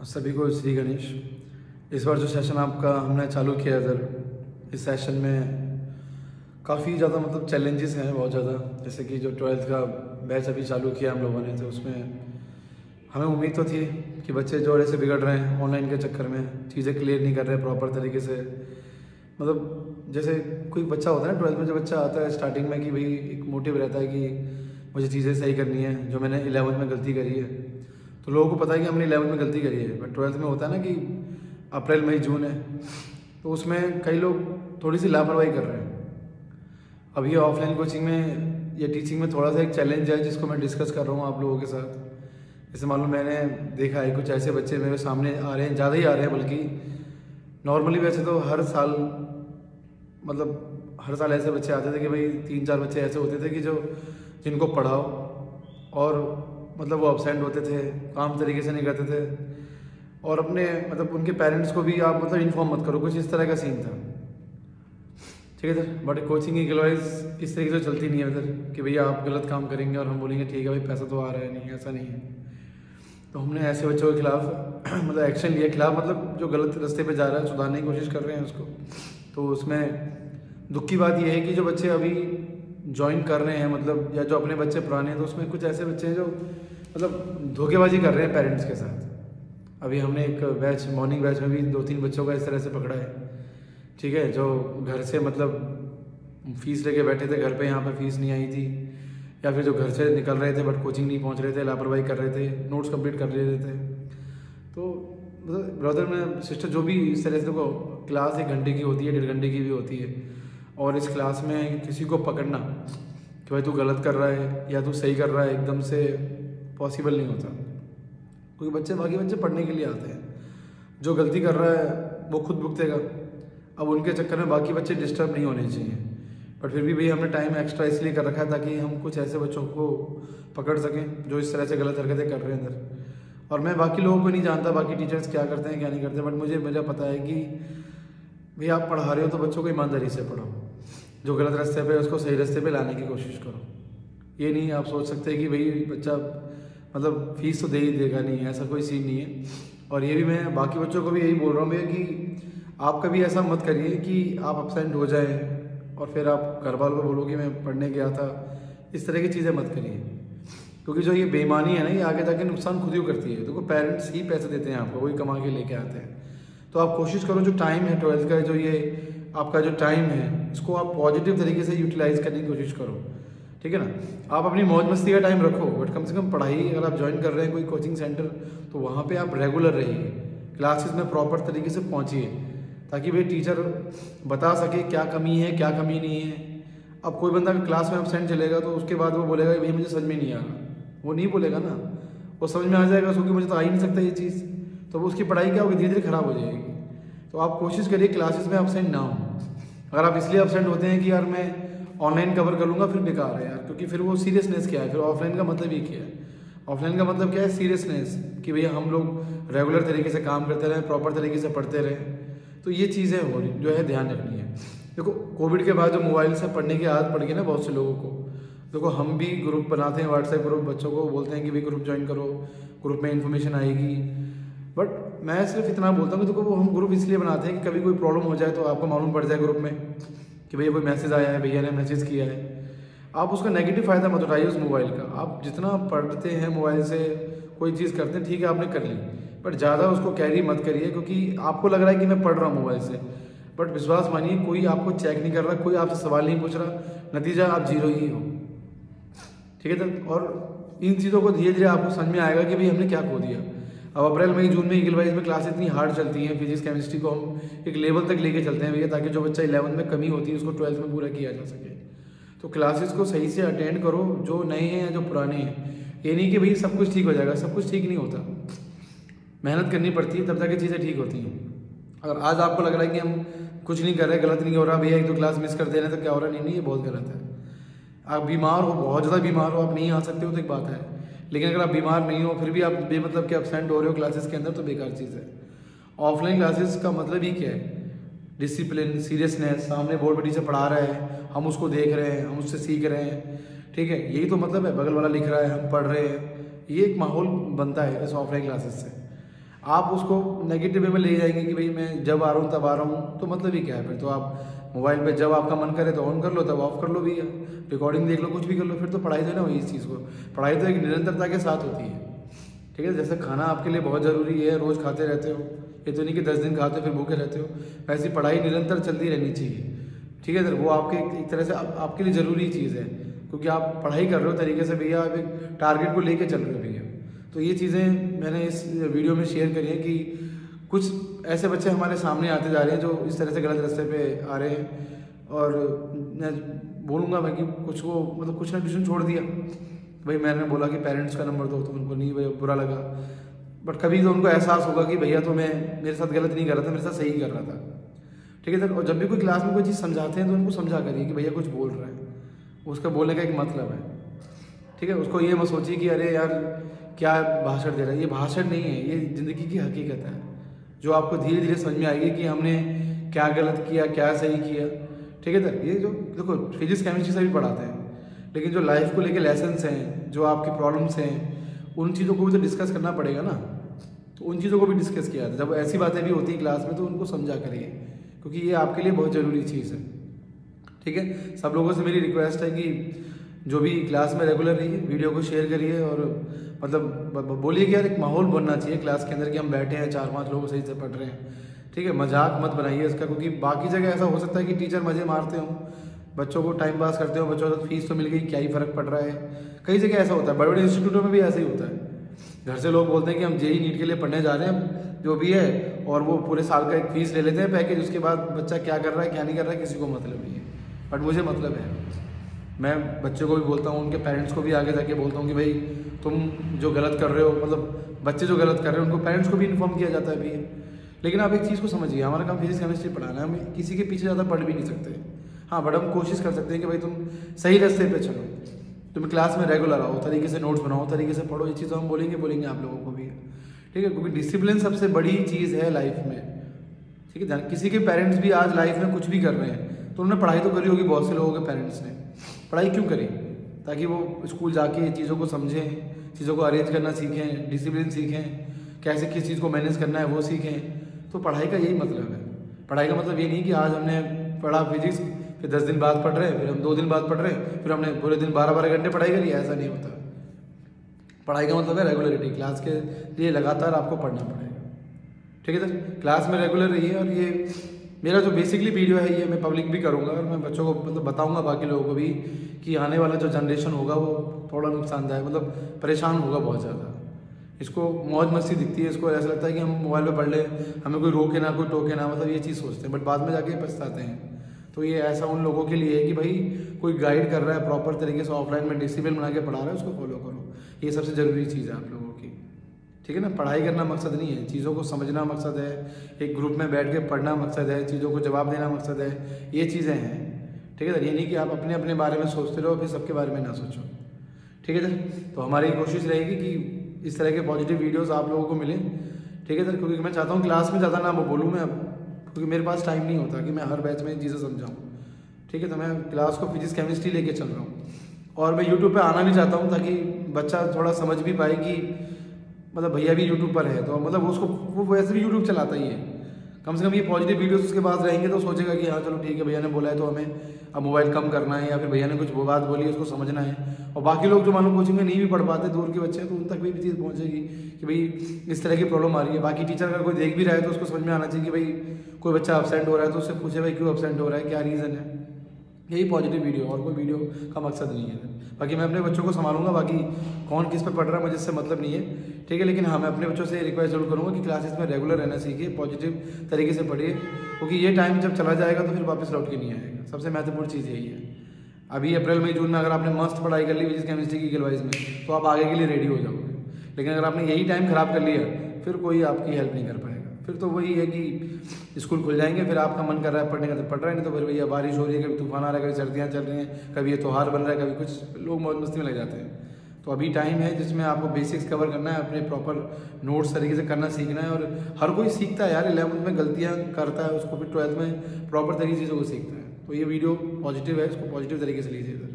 सभी को श्री गणेश। इस बार जो सेशन आपका हमने चालू किया सर, इस सेशन में काफ़ी ज़्यादा मतलब चैलेंजेस हैं, बहुत ज़्यादा। जैसे कि जो 12th का बैच अभी चालू किया हम लोगों ने, तो उसमें हमें उम्मीद तो थी कि बच्चे जो ऐसे बिगड़ रहे हैं ऑनलाइन के चक्कर में, चीज़ें क्लियर नहीं कर रहे प्रॉपर तरीके से। मतलब जैसे कोई बच्चा होता है ना 12th में, जो बच्चा आता है स्टार्टिंग में कि भाई एक मोटिव रहता है कि मुझे चीज़ें सही करनी है, जो मैंने 11th में गलती करी है। तो लोगों को पता है कि हमने 11th में गलती करी है, बट 12th में होता है ना कि अप्रैल मई जून है, तो उसमें कई लोग थोड़ी सी लापरवाही कर रहे हैं। अब ये ऑफलाइन कोचिंग में या टीचिंग में थोड़ा सा एक चैलेंज है जिसको मैं डिस्कस कर रहा हूँ आप लोगों के साथ। जैसे मालूम मैंने देखा है कुछ ऐसे बच्चे मेरे सामने आ रहे हैं, ज़्यादा ही आ रहे हैं बल्कि। नॉर्मली वैसे तो हर साल मतलब हर साल ऐसे बच्चे आते थे कि भाई 3-4 बच्चे ऐसे होते थे कि जो जिनको पढ़ाओ और मतलब वो अपसेंट होते थे, काम तरीके से नहीं करते थे, और अपने मतलब उनके पेरेंट्स को भी आप मतलब इन्फॉर्म मत करो, कुछ इस तरह का सीन था। ठीक है सर, बट कोचिंग की एडवाइस इस तरीके से चलती नहीं है सर कि भैया आप गलत काम करेंगे और हम बोलेंगे ठीक है भाई पैसा तो आ रहा है, नहीं ऐसा नहीं है। तो हमने ऐसे बच्चों के खिलाफ मतलब एक्शन लिया, खिलाफ मतलब जो गलत रास्ते पे जा रहा है सुधारने की कोशिश कर रहे हैं उसको। तो उसमें दुख की बात यह है कि जो बच्चे अभी ज्वाइन कर रहे हैं मतलब, या जो अपने बच्चे पुराने हैं, तो उसमें कुछ ऐसे बच्चे हैं जो मतलब धोखेबाजी कर रहे हैं पेरेंट्स के साथ। अभी हमने एक बैच मॉर्निंग बैच में भी 2-3 बच्चों का इस तरह से पकड़ा है। ठीक है, जो घर से मतलब फ़ीस लेके बैठे थे घर पे, यहाँ पे फ़ीस नहीं आई थी, या फिर जो घर से निकल रहे थे बट कोचिंग नहीं पहुँच रहे थे, लापरवाही कर रहे थे, नोट्स कंप्लीट कर रहे थे। तो मतलब ब्रदर में सिस्टर जो भी इस तरह से, देखो क्लास 1 घंटे की होती है, 1.5 घंटे की भी होती है, और इस क्लास में किसी को पकड़ना कि भाई तू गलत कर रहा है या तू सही कर रहा है एकदम से पॉसिबल नहीं होता। क्योंकि बच्चे बाकी बच्चे पढ़ने के लिए आते हैं, जो गलती कर रहा है वो खुद भुगतेगा। अब उनके चक्कर में बाकी बच्चे डिस्टर्ब नहीं होने चाहिए, बट फिर भी भाई हमने टाइम एक्स्ट्रा इसलिए कर रखा है ताकि हम कुछ ऐसे बच्चों को पकड़ सकें जो इस तरह से गलत हरकतें कर रहे हैं अंदर। और मैं बाकी लोगों को नहीं जानता बाकी टीचर्स क्या करते हैं क्या नहीं करते, बट मुझे पता है कि भाई आप पढ़ा रहे हो तो बच्चों को ईमानदारी से पढ़ाओ, जो गलत रास्ते पे उसको सही रास्ते पे लाने की कोशिश करो। ये नहीं आप सोच सकते कि भाई बच्चा मतलब फ़ीस तो दे ही देगा, नहीं ऐसा कोई सीन नहीं है। और ये भी मैं बाकी बच्चों को भी यही बोल रहा हूँ भैया कि आप कभी ऐसा मत करिए कि आप अपसेंट हो जाए और फिर आप घर वालों को बोलो कि मैं पढ़ने गया था। इस तरह की चीज़ें मत करिए, क्योंकि जो ये बेईमानी है ना, ये आगे जाके नुकसान खुद ही करती है। देखो पेरेंट्स ही पैसे देते हैं आपको, वही कमा के लेके आते हैं। तो आप कोशिश करो जो टाइम है 12th का, जो ये आपका जो टाइम है, इसको आप पॉजिटिव तरीके से यूटिलाइज करने की कोशिश करो। ठीक है ना, आप अपनी मौज मस्ती का टाइम रखो, बट कम से कम पढ़ाई अगर आप ज्वाइन कर रहे हैं कोई कोचिंग सेंटर, तो वहाँ पे आप रेगुलर रहिए, क्लासेस में प्रॉपर तरीके से पहुँचिए, ताकि भाई टीचर बता सके क्या कमी है क्या कमी नहीं है। अब कोई बंदा क्लास में एब्सेंट चलेगा तो उसके बाद वो बोलेगा कि भाई मुझे समझ में नहीं आ रहा, वो नहीं बोलेगा ना, वो समझ में आ जाएगा उसको कि मुझे तो आ ही नहीं सकता ये चीज़, तो वो उसकी पढ़ाई क्या होगी, धीरे धीरे ख़राब हो जाएगी। तो आप कोशिश करिए क्लासेस में एब्सेंट ना हो। अगर आप इसलिए एब्सेंट होते हैं कि यार मैं ऑनलाइन कवर कर लूँगा, फिर बेकार है यार, क्योंकि फिर वो सीरियसनेस क्या है, फिर ऑफलाइन का मतलब ये क्या है, ऑफलाइन का मतलब क्या है, सीरियसनेस, कि भैया हम लोग रेगुलर तरीके से काम करते रहें, प्रॉपर तरीके से पढ़ते रहें। तो ये चीज़ें हो जो है ध्यान रखनी है। देखो कोविड के बाद जो मोबाइल से पढ़ने की आदत पड़ गई ना बहुत से लोगों को, देखो हम भी ग्रुप बनाते हैं, व्हाट्सएप ग्रुप, बच्चों को बोलते हैं कि भाई ग्रुप ज्वाइन करो, ग्रुप में इन्फॉर्मेशन आएगी। बट मैं सिर्फ इतना बोलता हूँ कि देखो वो हम ग्रुप इसलिए बनाते हैं कि कभी कोई प्रॉब्लम हो जाए तो आपको मालूम पड़ जाए ग्रुप में कि भैया कोई मैसेज आया है, भैया ने मैसेज किया है। आप उसका नेगेटिव फ़ायदा मत उठाइए उस मोबाइल का। आप जितना पढ़ते हैं मोबाइल से, कोई चीज़ करते हैं, ठीक है आपने कर ली, बट ज़्यादा उसको कैरी मत करिए, क्योंकि आपको लग रहा है कि मैं पढ़ रहा हूँ मोबाइल से, बट विश्वास मानिए कोई आपको चेक नहीं कर रहा, कोई आपसे सवाल नहीं पूछ रहा, नतीजा आप जीरो ही हो। ठीक है सर, और इन चीज़ों को धीरे धीरे आपको समझ में आएगा कि भाई हमने क्या खो दिया। अब अप्रैल मई जून में ईगल वाइज में क्लास इतनी हार्ड चलती हैं, फिजिक्स केमिस्ट्री को हम एक लेवल तक लेके चलते हैं भैया, ताकि जो बच्चा 11th में कमी होती है उसको 12th में पूरा किया जा सके। तो क्लासेस को सही से अटेंड करो, जो नए हैं या जो पुराने हैं। ये नहीं कि भाई सब कुछ ठीक हो जाएगा, सब कुछ ठीक नहीं होता, मेहनत करनी पड़ती है तब जाके चीज़ें ठीक होती हैं। अगर आज आपको लग रहा है कि हम कुछ नहीं कर रहे, गलत नहीं हो रहा, भैया 1-2 क्लास मिस कर दे रहे हैं तो क्या हो रहा है, नहीं ये बहुत गलत है। आप बीमार हो, बहुत ज़्यादा बीमार हो, आप नहीं आ सकते हो तो एक बात है, लेकिन अगर आप बीमार नहीं हो फिर भी आप बेमतलब के एब्सेंट हो रहे हो क्लासेस के अंदर, तो बेकार चीज़ है। ऑफलाइन क्लासेस का मतलब ही क्या है, डिसिप्लिन, सीरियसनेस, सामने बोर्ड पर टीचर पढ़ा रहे हैं, हम उसको देख रहे हैं, हम उससे सीख रहे हैं। ठीक है, यही तो मतलब है, बगल वाला लिख रहा है, हम पढ़ रहे हैं, ये एक माहौल बनता है इस ऑफलाइन क्लासेस से। आप उसको नेगेटिव वे में ले जाएंगे कि भाई मैं जब आ रहा हूँ तब आ रहा हूँ, तो मतलब ही क्या है फिर? तो आप मोबाइल पे जब आपका मन करे तो ऑन कर लो, तब ऑफ कर लो भैया, रिकॉर्डिंग देख लो, कुछ भी कर लो, फिर तो पढ़ाई तो है ना वही इस चीज़ को। पढ़ाई तो एक निरंतरता के साथ होती है, ठीक है। जैसे खाना आपके लिए बहुत ज़रूरी है, रोज़ खाते रहते हो, ये तो नहीं कि 10 दिन खाते हो फिर भूखे रहते हो, वैसी पढ़ाई निरंतर चलती रहनी चाहिए, ठीक है सर। वो आपके एक तरह से आपके लिए ज़रूरी चीज़ है, क्योंकि आप पढ़ाई कर रहे हो तरीके से भैया, आप एक टारगेट को लेके चल रहे हो भैया। तो ये चीज़ें मैंने इस वीडियो में शेयर करी हैं कि कुछ ऐसे बच्चे हमारे सामने आते जा रहे हैं जो इस तरह से गलत रास्ते पे आ रहे हैं, और मैं बोलूँगा मैं कि कुछ को मतलब कुछ ना ट्यूशन छोड़ दिया भाई। मैंने बोला कि पेरेंट्स का नंबर दो, तो उनको नहीं भाई बुरा लगा, बट कभी तो उनको एहसास होगा कि भैया तो मैं मेरे साथ गलत नहीं कर रहा था, मेरे साथ सही कर रहा था, ठीक है सर। और जब भी कोई क्लास में कोई चीज़ समझाते हैं तो उनको समझा करिए कि भैया कुछ बोल रहा है, उसका बोलने का एक मतलब है, ठीक है। उसको ये मत सोचिए कि अरे यार क्या भाषण दे रहा है, ये भाषण नहीं है, ये ज़िंदगी की हकीकत है, जो आपको धीरे धीरे समझ में आएगी कि हमने क्या गलत किया, क्या सही किया, ठीक है सर। ये जो देखो फिजिक्स केमिस्ट्री से भी पढ़ाते हैं, लेकिन जो लाइफ को लेके लेसन्स हैं, जो आपके प्रॉब्लम्स हैं, उन चीज़ों को भी तो डिस्कस करना पड़ेगा ना। तो उन चीज़ों को भी डिस्कस किया था। जब ऐसी बातें भी होती हैं क्लास में तो उनको समझा करिए, क्योंकि ये आपके लिए बहुत ज़रूरी चीज़ है, ठीक है। सब लोगों से मेरी रिक्वेस्ट है कि जो भी क्लास में रेगुलर रहिए, वीडियो को शेयर करिए, और मतलब बोलिए कि यार एक माहौल बनना चाहिए क्लास के अंदर कि हम बैठे हैं 4-5 लोग सही से पढ़ रहे हैं, ठीक है। मजाक मत बनाइए इसका, क्योंकि बाकी जगह ऐसा हो सकता है कि टीचर मज़े मारते हों, बच्चों को टाइम पास करते हो, बच्चों को फीस तो मिल गई, क्या ही फ़र्क पड़ रहा है। कई जगह ऐसा होता है, बड़े बड़े इंस्टीट्यूटों में भी ऐसा ही होता है। घर से लोग बोलते हैं कि हम जेई नीट के लिए पढ़ने जा रहे हैं जो भी है, और वो पूरे साल का एक फ़ीस ले लेते हैं पैकेज, उसके बाद बच्चा क्या कर रहा है क्या नहीं कर रहा है किसी को मतलब नहीं है, बट मुझे मतलब है। मैं बच्चों को भी बोलता हूँ, उनके पेरेंट्स को भी आगे जाके बोलता हूँ कि भाई तुम जो गलत कर रहे हो, मतलब बच्चे जो गलत कर रहे हैं उनको पेरेंट्स को भी इन्फॉर्म किया जाता है भैया। लेकिन आप एक चीज़ को समझिए, हमारा काम फिजिक्स केमिस्ट्री पढ़ाना है, हम किसी के पीछे ज़्यादा पढ़ भी नहीं सकते, हाँ, बट हम कोशिश कर सकते हैं कि भाई तुम सही रास्ते पे चलो, तुम क्लास में रेगुलर आओ, तरीके से नोट्स बनाओ, तरीके से पढ़ो। ये चीज़ हम बोलेंगे आप लोगों को भी, ठीक है, क्योंकि डिसिप्लिन सबसे बड़ी चीज़ है लाइफ में, ठीक है। किसी के पेरेंट्स भी आज लाइफ में कुछ भी कर रहे हैं तो उन्होंने पढ़ाई तो करी होगी, बहुत से लोगों के पेरेंट्स ने पढ़ाई क्यों करी? ताकि वो स्कूल जाके चीज़ों को समझें, चीज़ों को अरेंज करना सीखें, डिसिप्लिन सीखें, कैसे किस चीज़ को मैनेज करना है वो सीखें। तो पढ़ाई का यही मतलब है। पढ़ाई का मतलब ये नहीं कि आज हमने पढ़ा फिजिक्स, फिर 10 दिन बाद पढ़ रहे हैं, फिर हम 2 दिन बाद पढ़ रहे हैं, फिर हमने पूरे दिन 12-12 घंटे पढ़ाई करी, ऐसा नहीं होता। पढ़ाई का मतलब है रेगुलरिटी, क्लास के लिए लगातार आपको पढ़ना पड़ेगा, ठीक है सर। क्लास में रेगुलर रहिए, और ये मेरा जो बेसिकली वीडियो है ये मैं पब्लिक भी करूँगा, और मैं बच्चों को मतलब बताऊँगा बाकी लोगों को भी कि आने वाला जो जनरेशन होगा वो थोड़ा नुकसानदायक, मतलब परेशान होगा बहुत ज़्यादा। इसको मौज मस्ती दिखती है, इसको ऐसा लगता है कि हम मोबाइल पे पढ़ लें, हमें कोई रोके ना कोई टोके ना, मतलब ये चीज़ सोचते हैं, बट बाद में जाके पछताते हैं। तो ये ऐसा उन लोगों के लिए है कि भाई कोई गाइड कर रहा है प्रॉपर तरीके से, ऑफलाइन में डिसिप्लिन बना के पढ़ा रहा है, उसको फॉलो करो। ये सबसे ज़रूरी चीज़ है आप लोगों की, ठीक है ना। पढ़ाई करना मकसद नहीं है, चीज़ों को समझना मकसद है, एक ग्रुप में बैठ के पढ़ना मकसद है, चीज़ों को जवाब देना मकसद है, ये चीज़ें हैं, ठीक है सर। ये नहीं कि आप अपने अपने बारे में सोचते रहो फिर सबके बारे में ना सोचो, ठीक है सर। तो हमारी कोशिश रहेगी कि इस तरह के पॉजिटिव वीडियोस आप लोगों को मिलें, ठीक है सर, क्योंकि मैं चाहता हूँ क्लास में ज़्यादा ना बोलूँ मैं अब, क्योंकि मेरे पास टाइम नहीं होता कि मैं हर बैच में चीज़ें समझाऊँ, ठीक है। तो मैं क्लास को फिजिक्स केमिस्ट्री लेके चल रहा हूँ, और मैं यूट्यूब पे आना भी चाहता हूँ ताकि बच्चा थोड़ा समझ भी पाए कि मतलब भैया भी यूट्यूब पर है, तो मतलब उसको वो वैसे भी यूट्यूब चलाता ही है, कम से कम ये पॉजिटिव वीडियोस उसके पास रहेंगे तो सोचेगा कि हाँ चलो ठीक है, भैया ने बोला है तो हमें अब मोबाइल कम करना है, या फिर भैया ने कुछ बात बोली है उसको समझना है। और बाकी लोग जो मानो कोचिंग में नहीं भी पढ़ पाते, दूर के बच्चे हैं, तो उन तक भी चीज़ पहुँचेगी कि भाई इस तरह की प्रॉब्लम आ रही है। बाकी टीचर अगर कोई देख भी रहा है तो उसको समझ में आना चाहिए कि भाई कोई बच्चा अपसेंट हो रहा है तो उससे पूछे भाई क्यों अपसेंट हो रहा है, क्या रीज़न है। यही पॉजिटिव वीडियो, और कोई वीडियो का मकसद नहीं है। बाकी मैं अपने बच्चों को संभालूंगा, बाकी कौन किस पे पढ़ रहा है मुझे इससे मतलब नहीं है, ठीक है। लेकिन हाँ, मैं अपने बच्चों से रिक्वेस्ट जरूर करूँगा कि क्लासेस में रेगुलर रहना सीखिए, पॉजिटिव तरीके से पढ़िए, क्योंकि ये टाइम जब चला जाएगा तो फिर वापस लौट के नहीं आएगा। सबसे महत्वपूर्ण चीज़ यही है। अभी अप्रैल मई जून में अगर आपने मस्त पढ़ाई कर ली फिजिक्स केमिस्ट्री की इक्वल वाइज में, तो आप आगे के लिए रेडी हो जाओगे। लेकिन अगर आपने यही टाइम ख़राब कर लिया फिर कोई आपकी हेल्प नहीं कर पाएगा। फिर तो वही है कि स्कूल खुल जाएंगे, फिर आपका मन कर रहा है पढ़ने का तो पढ़ रहा है, नहीं तो फिर भैया बारिश हो रही है, कभी तूफान आ रहा है, कभी सर्दियाँ चल रही हैं, कभी ये त्यौहार बन रहा है, कभी कुछ, लोग मौज मस्ती में लग जाते हैं। तो अभी टाइम है जिसमें आपको बेसिक्स कवर करना है, अपने प्रॉपर नोट्स तरीके से करना सीखना है। और हर कोई सीखता है यार, 11th में गलतियाँ करता है, उसको फिर 12th में प्रॉपर तरीके से चीज़ों को सीखता है। तो ये वीडियो पॉजिटिव है, इसको पॉजिटिव तरीके से लीजिए सर।